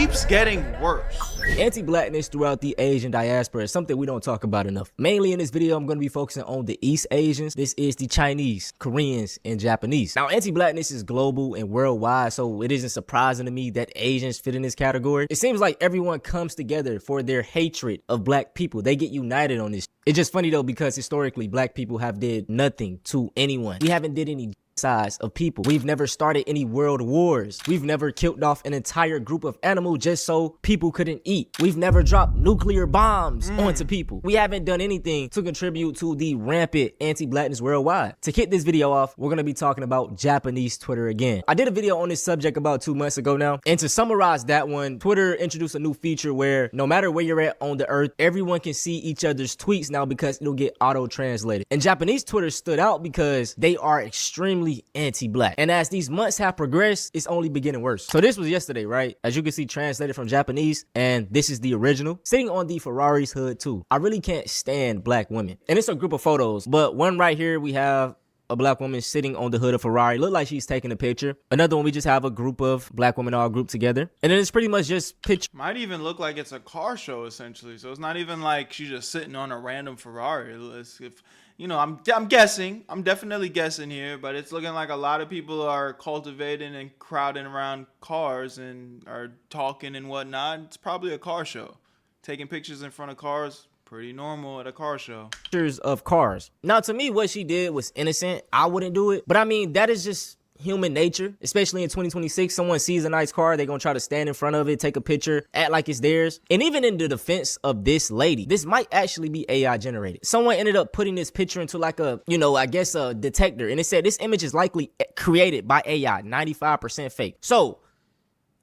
keeps getting worse. Anti-blackness throughout the Asian diaspora is something we don't talk about enough. Mainly in this video, I'm going to be focusing on the East Asians. This is the Chinese, Koreans, and Japanese. Now, anti-blackness is global and worldwide, so it isn't surprising to me that Asians fit in this category. It seems like everyone comes together for their hatred of black people. They get united on this. It's just funny though, because historically, black people have did nothing to anyone. We haven't did any size of people. We've never started any world wars. We've never killed off an entire group of animals just so people couldn't eat. We've never dropped nuclear bombs onto people. We haven't done anything to contribute to the rampant anti-blackness worldwide. To kick this video off, we're going to be talking about Japanese Twitter again. I did a video on this subject about 2 months ago now, and to summarize that one, Twitter introduced a new feature where no matter where you're at on the earth, everyone can see each other's tweets now because it'll get auto-translated. And Japanese Twitter stood out because they are extremely anti-black, and as these months have progressed, it's only beginning worse. So this was yesterday, right? As you can see, translated from Japanese, and this is the original. Sitting on the Ferrari's hood too. I really can't stand black women, and it's a group of photos, but one right here we have a black woman sitting on the hood of Ferrari, look like she's taking a picture. Another one, we just have a group of black women all grouped together, and then it's pretty much just picture. Might even look like it's a car show essentially, so it's not even like she's just sitting on a random Ferrari. If you know, I'm guessing, I'm definitely guessing here, but it's looking like a lot of people are cultivating and crowding around cars and are talking and whatnot. It's probably a car show. Taking pictures in front of cars, pretty normal at a car show. Pictures of cars. Now, to me, what she did was innocent. I wouldn't do it, but I mean, that is just human nature, especially in 2026. Someone sees a nice car, they're gonna try to stand in front of it, take a picture, act like it's theirs. And even in the defense of this lady, this might actually be AI generated. Someone ended up putting this picture into like a, you know, I guess a detector, and it said this image is likely created by AI, 95% fake. So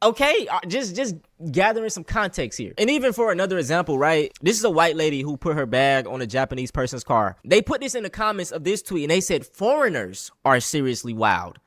okay, just gathering some context here. And even for another example, right? This is a white lady who put her bag on a Japanese person's car. They put this in the comments of this tweet, and they said foreigners are seriously wild.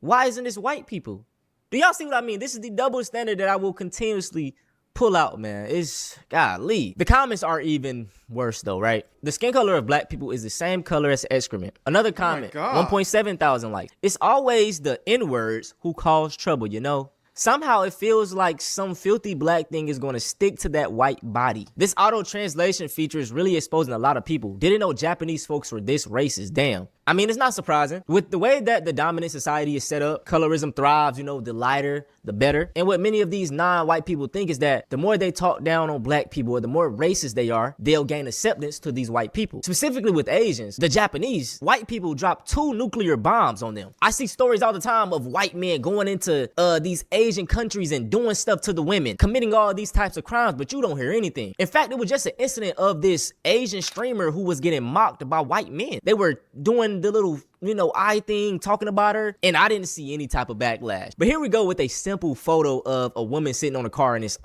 Why isn't this white people? Do y'all see what I mean? This is the double standard that I will continuously pull out, man. It's golly. The comments are even worse though, right? The skin color of black people is the same color as excrement. Another comment, 1.7 thousand likes. It's always the N-words who cause trouble, you know? Somehow it feels like some filthy black thing is going to stick to that white body. This auto translation feature is really exposing a lot of people. Didn't know Japanese folks were this racist, damn. I mean, it's not surprising. With the way that the dominant society is set up, colorism thrives, you know, the lighter, the better. And what many of these non-white people think is that the more they talk down on black people or the more racist they are, they'll gain acceptance to these white people. Specifically with Asians, the Japanese, white people drop 2 nuclear bombs on them. I see stories all the time of white men going into these Asian countries and doing stuff to the women, committing all these types of crimes, but you don't hear anything. In fact, it was just an incident of this Asian streamer who was getting mocked by white men. They were doing the little, you know, eye thing, talking about her, and I didn't see any type of backlash. But here we go with a simple photo of a woman sitting on a car, and it's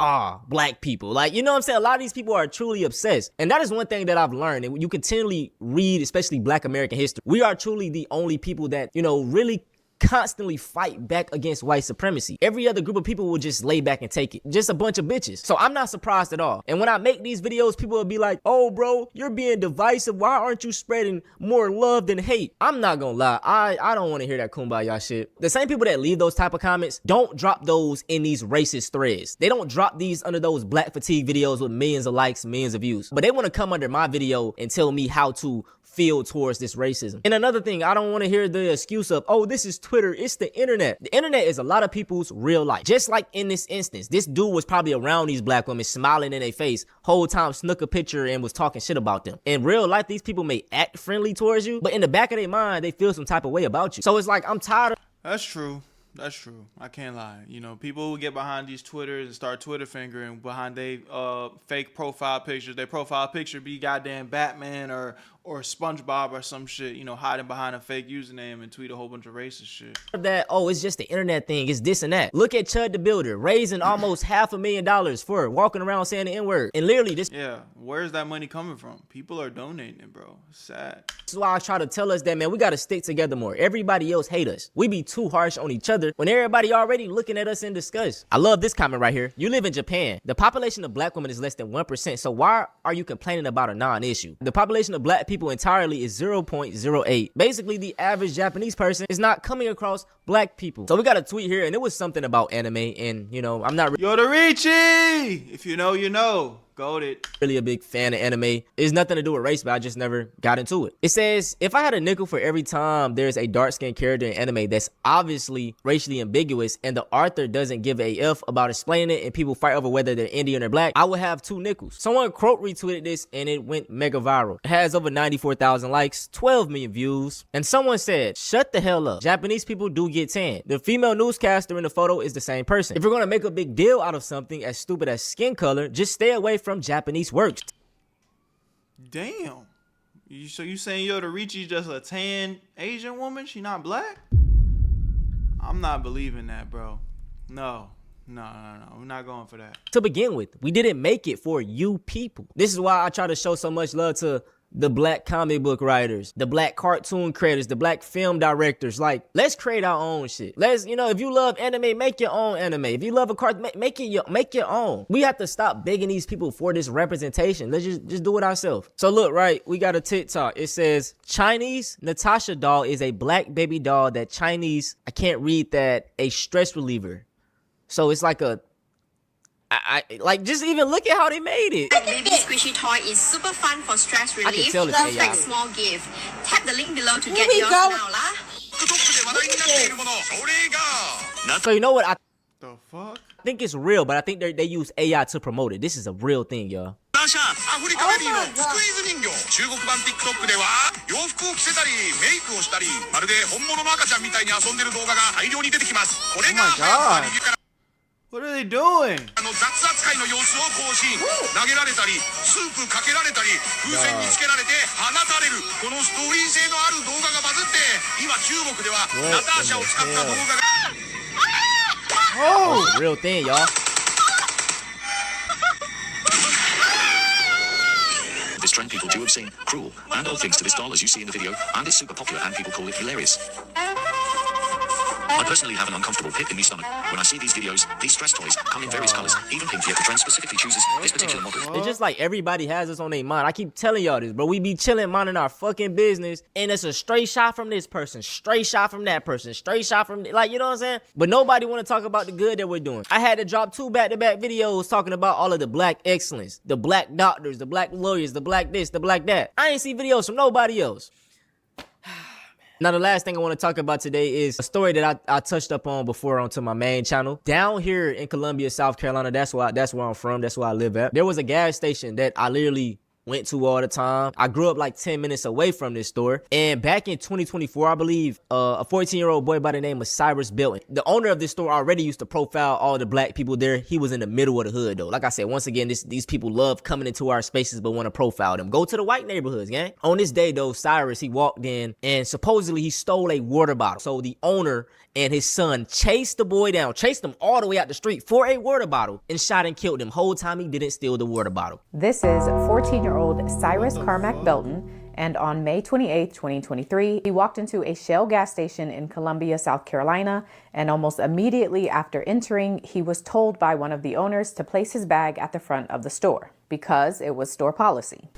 black people. Like, you know what I'm saying? A lot of these people are truly obsessed, and that is one thing that I've learned, and you continually read, especially Black American history. We are truly the only people that, you know, really constantly fight back against white supremacy. Every other group of people will just lay back and take it. Just a bunch of bitches. So I'm not surprised at all. And when I make these videos, people will be like, oh bro, you're being divisive. Why aren't you spreading more love than hate? I'm not gonna lie. I don't want to hear that kumbaya shit. The same people that leave those type of comments don't drop those in these racist threads. They don't drop these under those black fatigue videos with millions of likes, millions of views. But they want to come under my video and tell me how to feel towards this racism. And another thing, I don't want to hear the excuse of, oh, this is Twitter, it's the internet. The internet is a lot of people's real life. Just like in this instance, this dude was probably around these black women, smiling in their face, whole time snuck a picture and was talking shit about them. In real life, these people may act friendly towards you, but in the back of their mind, they feel some type of way about you. So it's like, I'm tired of— That's true. That's true. I can't lie. You know, people will get behind these Twitters and start Twitter fingering behind they fake profile pictures. Their profile picture be goddamn Batman or SpongeBob or some shit, you know, hiding behind a fake username and tweet a whole bunch of racist shit. That, oh, it's just the internet thing, it's this and that. Look at Chud the Builder raising almost $500,000 for walking around saying the N-word. And literally this— yeah, where's that money coming from? People are donating it, bro. It's sad. This is why I try to tell us that, man, we gotta stick together more. Everybody else hate us. We be too harsh on each other when everybody already looking at us in disgust. I love this comment right here. You live in Japan. The population of black women is less than 1%, so why are you complaining about a non-issue? The population of black people entirely is 0.08. Basically, the average Japanese person is not coming across black black people. So we got a tweet here, and it was something about anime, and you know, I'm not Yodorichi! If you know, you know. Goated. Really a big fan of anime. It's nothing to do with race, but I just never got into it. It says, if I had a nickel for every time there's a dark-skinned character in anime that's obviously racially ambiguous and the author doesn't give a F about explaining it and people fight over whether they're Indian or black, I would have 2 nickels. Someone quote retweeted this and it went mega viral. It has over 94,000 likes, 12 million views. And someone said, shut the hell up. Japanese people do get tan. The female newscaster in the photo is the same person. If you're gonna make a big deal out of something as stupid as skin color, just stay away from Japanese works. Damn. So you saying Yodorichi's just a tan Asian woman? She not black? I'm not believing that, bro. No. We're not going for that. To begin with, we didn't make it for you people. This is why I try to show so much love to the black comic book writers, the black cartoon creators, the black film directors. Like, let's create our own shit. Let's, you know, if you love anime, make your own anime. If you love a cartoon, make your own. We have to stop begging these people for this representation. Let's just do it ourselves. So look, right, we got a TikTok. It says, Chinese Natasha doll is a black baby doll that Chinese, I can't read that, a stress reliever. So it's like a, I like, just even look at how they made it. Baby squishy toy is super fun for stress relief. I can tell it's Perfect AI. small gift. Tap the link below to get yours now, lah. So you know what? I The fuck? think it's real, but I think they use AI to promote it. This is a real thing, y'all. アフリカベビーのスクイーズ人形中国版 TikTok では洋服を着せたりメイクをしたりまるで本物の赤ちゃんみたいに遊んでる動画が大量に出てきますこれが Oh my God. レビューから What are they doing? 雑扱いの様子を更新投げられたりスープかけられたり風船につけられて放たれるこのストーリー性のある動画がバズって今中国ではナターシャを使った動画が Oh! Real thing, y'all. This trend people do obscene, cruel, and odd things to this doll as you see in the video, and it's super popular and people call it hilarious. I personally have an uncomfortable pit in my stomach. When I see these videos, these stress toys come in various colors, even pink, yet the trend specifically chooses this particular model. It's just like everybody has this on their mind. I keep telling y'all this, bro. We be chilling, minding our fucking business, and it's a straight shot from this person, straight shot from that person, straight shot from, like, you know what I'm saying? But nobody want to talk about the good that we're doing. I had to drop 2 back-to-back videos talking about all of the black excellence, the black doctors, the black lawyers, the black this, the black that. I ain't see videos from nobody else. Now, the last thing I want to talk about today is a story that I touched up on before onto my main channel. Down here in Columbia, South Carolina, that's where I'm from. That's where I live at. There was a gas station that I literally went to all the time. I grew up like 10 minutes away from this store. And back in 2024, I believe, a 14-year-old boy by the name of Cyrus Belton, the owner of this store, already used to profile all the black people there. He was in the middle of the hood, though. Like I said, once again, these people love coming into our spaces but want to profile them. Go to the white neighborhoods, gang. On this day, though, Cyrus, he walked in and supposedly he stole a water bottle. So the owner and his son chased the boy down, chased him all the way out the street for a water bottle and shot and killed him. Whole time he didn't steal the water bottle. This is 14-year-old Cyrus Carmack Belton, and on May 28, 2023, he walked into a Shell gas station in Columbia, South Carolina, and almost immediately after entering, he was told by one of the owners to place his bag at the front of the store because it was store policy.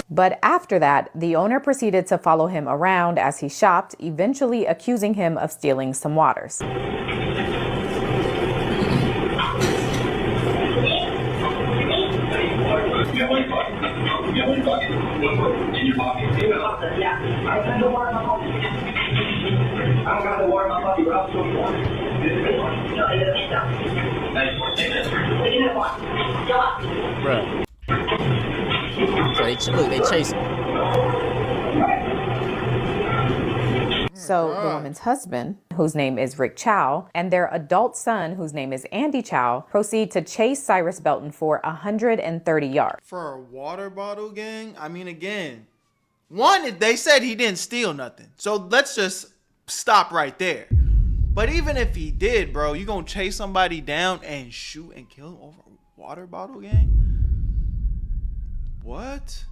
But after that, the owner proceeded to follow him around as he shopped, eventually accusing him of stealing some waters. Bruh. So they chase him. So the woman's husband, whose name is Rick Chow, and their adult son, whose name is Andy Chow, proceed to chase Cyrus Belton for 130 yards. For a water bottle, gang? I mean, again, one, they said he didn't steal nothing. So let's just stop right there. But even if he did, bro, you gonna chase somebody down and shoot and kill him over a water bottle, gang? What?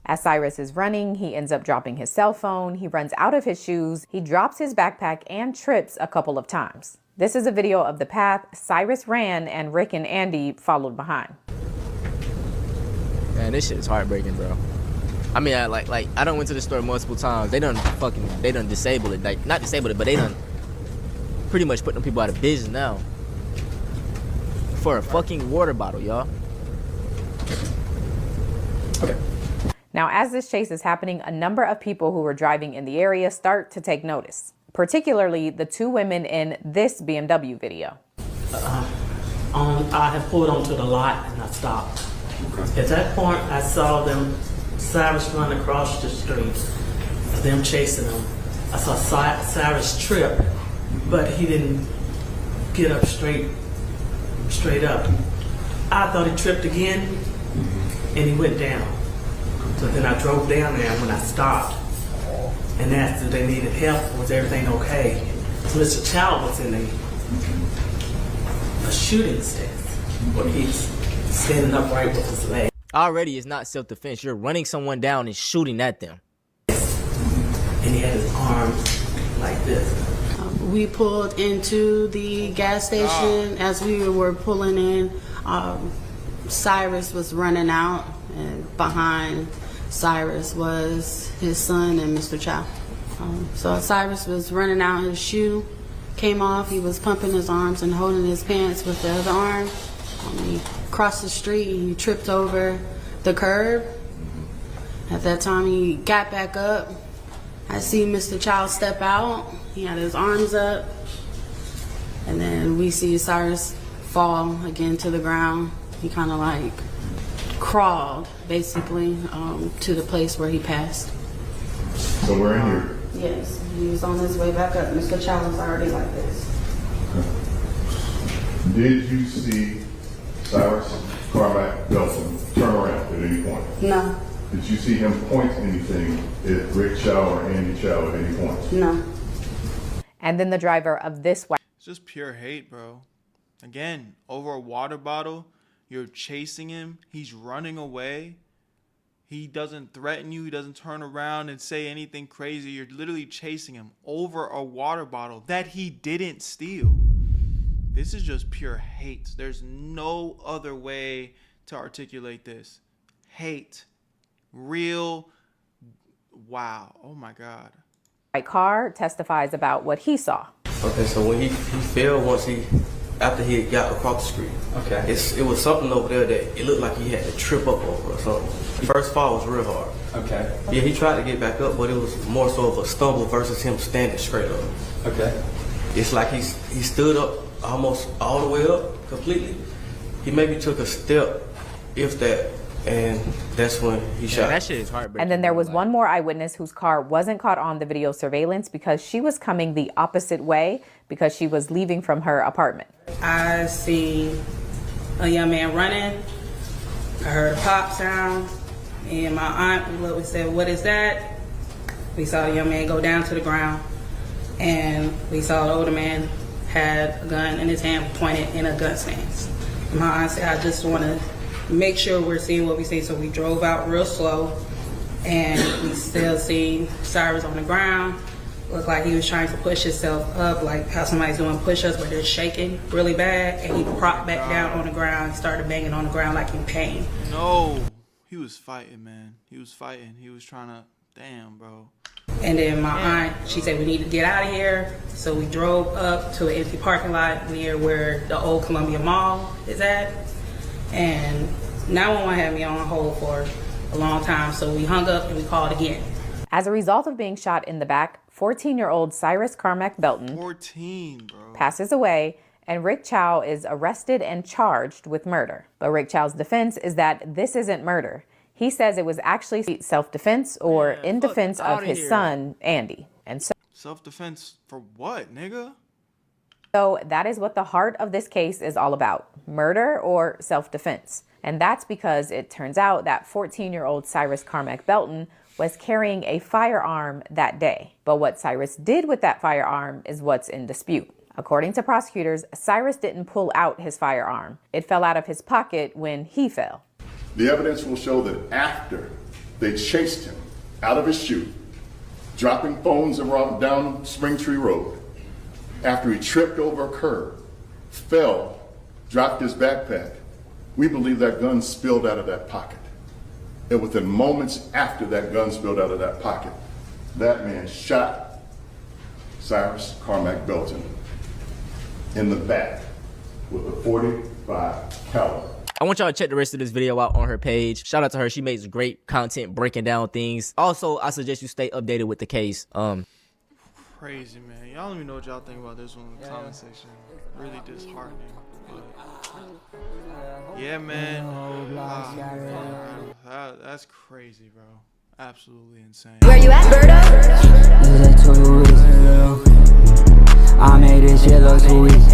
As Cyrus is running, he ends up dropping his cell phone, he runs out of his shoes, he drops his backpack and trips a couple of times. This is a video of the path Cyrus ran and Rick and Andy followed behind. Man, this shit is heartbreaking, bro. I mean, I done went to the store multiple times. They done disable it. Like, not disable it, but they done pretty much put them people out of business now. For a fucking water bottle, y'all. Okay. Now, as this chase is happening, a number of people who were driving in the area start to take notice, particularly the two women in this BMW video. I had pulled onto the lot and I stopped. At that point, I saw them, Cyrus run across the street, them chasing him. I saw Cyrus trip, but he didn't get up straight up. I thought he tripped again, and he went down. So then I drove down there when I stopped and asked if they needed help, was everything okay? So Mr. Chow was in a shooting stance where he's standing upright with his leg. Already, it's not self-defense. You're running someone down and shooting at them. And he had his arms like this. We pulled into the gas station. As we were pulling in, Cyrus was running out, and behind Cyrus was his son and Mr. Chow. So Cyrus was running out, his shoe came off, he was pumping his arms and holding his pants with the other arm. He crossed the street, he tripped over the curb. At that time he got back up. I see Mr. Chow step out, he had his arms up, and then we see Cyrus fall again to the ground. He kind of like crawled basically to the place where he passed. So we're in here? Yes, he was on his way back up. Mr. Chow was already like this. Did you see Cyrus Carmack Belton turn around at any point? No. Did you see him point anything at Rick Chow or Andy Chow at any point? No. And then the driver of this white. It's just pure hate, bro. Again, over a water bottle, you're chasing him. He's running away. He doesn't threaten you. He doesn't turn around and say anything crazy. You're literally chasing him over a water bottle that he didn't steal. This is just pure hate. There's no other way to articulate this. Hate. Real. Wow. Oh my God. White car testifies about what he saw. Okay, so when he fell after he got across the street. Okay. It was something over there that it looked like he had to trip up over or something. The first fall was real hard. Okay. Yeah, he tried to get back up, but it was more so of a stumble versus him standing straight up. Okay. It's like he stood up almost all the way up completely. He maybe took a step, if that, and that's when he shot. That shit is heartbreaking. And then there was one more eyewitness whose car wasn't caught on the video surveillance because she was coming the opposite way because she was leaving from her apartment. I see a young man running. I heard a pop sound, and my aunt looked and said, "What is that?" We saw the young man go down to the ground, and we saw the older man had a gun in his hand pointed in a gun stance. And my aunt said, "I just want to make sure we're seeing what we see." So we drove out real slow, and we still see Cyrus on the ground. Looked like he was trying to push himself up, like how somebody's doing push-ups, but they're shaking really bad. And he propped back down on the ground and started banging on the ground like in pain. No, he was fighting, man. He was fighting. He was trying to, damn, bro. And then my aunt, she said, "We need to get out of here." So we drove up to an empty parking lot near where the old Columbia Mall is at. And 911 had me on hold for a long time, so we hung up and we called again. As a result of being shot in the back, 14-year-old Cyrus Carmack Belton 14, bro. passes away, and Rick Chow is arrested and charged with murder. But Rick Chow's defense is that this isn't murder. He says it was actually self-defense or in defense of his son, Andy. And so self-defense for what, nigga? So that is what the heart of this case is all about, murder or self-defense. And that's because it turns out that 14-year-old Cyrus Carmack Belton was carrying a firearm that day. But what Cyrus did with that firearm is what's in dispute. According to prosecutors, Cyrus didn't pull out his firearm. It fell out of his pocket when he fell. The evidence will show that after they chased him out of his chute, dropping phones around down Springtree Road, after he tripped over a curb, fell, dropped his backpack. We believe that gun spilled out of that pocket. And within moments after that gun spilled out of that pocket, that man shot Cyrus Carmack Belton in the back with a .45 caliber. I want y'all to check the rest of this video out on her page. Shout out to her. She makes great content breaking down things. Also, I suggest you stay updated with the case. Crazy, man. Y'all let me know what y'all think about this one in the comment section. Really disheartening. But yeah, man. That's crazy, bro. Absolutely insane. Where you at, Berto? I made this shit look too easy.